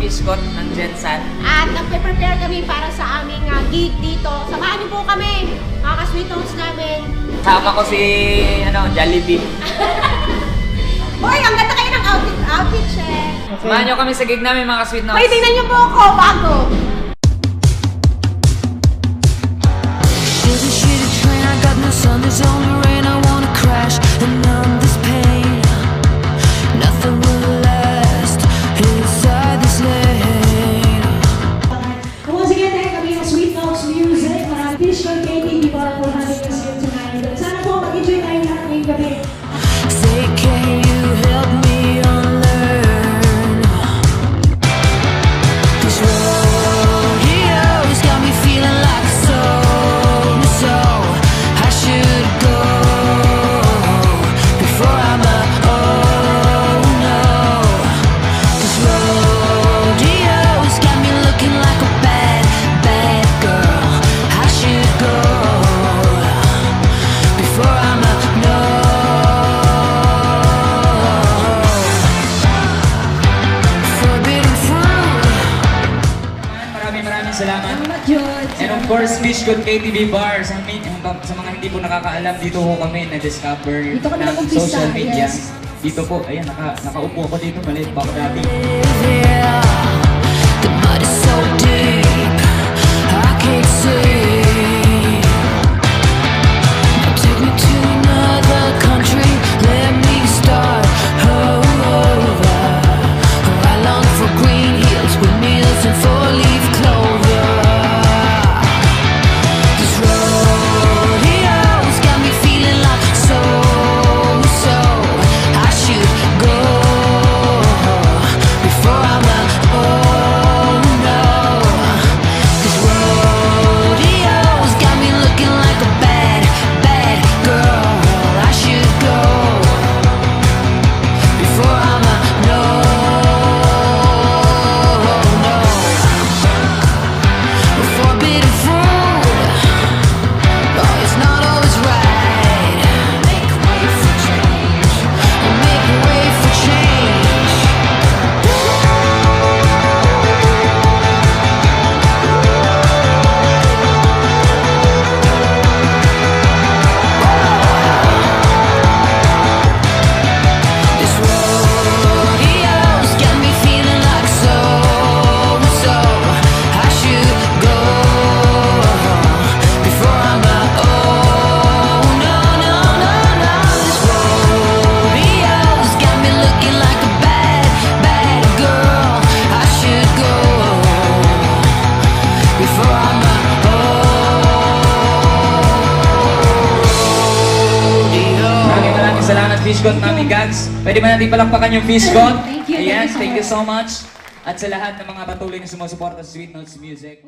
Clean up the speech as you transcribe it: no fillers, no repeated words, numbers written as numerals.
Fishcot ng Jensan. At nagpe-prepare kami para sa aming gig dito. Samahan niyo po kami, mga ka-sweet notes namin. Sama ko si, Jollibee. Hoy, ang ganda kayo ng outfit check. Samahan nyo kami sa gig namin, mga ka-sweet notes. Hoy, tingnan niyo po ako, bago. There's only rain, I wanna crash and numb this pain. Nothing will last inside this lane. Once again, thank kami ng Sweet Notes Music. Maraming Fishcot KTV para po having us here tonight. Sana po mag-enjoy tayo lahat ngayong gabi. Say, can you help me unlearn this rodeo's got me feeling like so I should go before I'm a oh no. This rodeo's got me looking like a bad, bad girl. I should go before I'm a no. Forbidden fruit. Maraming salamat. And of course, Fishcot KTV Bar. Sa mga hindi po nakakaalam, dito po kami na-discover Dito kami ng nag-umpisa, social media. yes. Dito po, ayan, nakaupo ako dito, maliit pa ako dati. The mud is so deep, I can't see. Take me to another country, let me start over. I long for green hills with meals and four-leaf clover. This rodeo's got me feeling like so I should go before I'm a oh no. This rodeo's got me looking like a bad, bad girl. I should go before I'm a no, no. Forbidden fruit, oh, it's not always right. Make way for change, make way for change. This rodeo's got me feeling like so I should go before I'm a oh no, no, no, no. This rodeo's got me looking like a bad, bad girl. I should go before I'm a Maraming salamat, Fishcot namin, guys. Pwede ba natin palakpakan yung Fishcot? Thank you, Ayan, thank you so thank you so much. At sa lahat ng mga patuloy na sumusuporta sa Sweet Notes Music.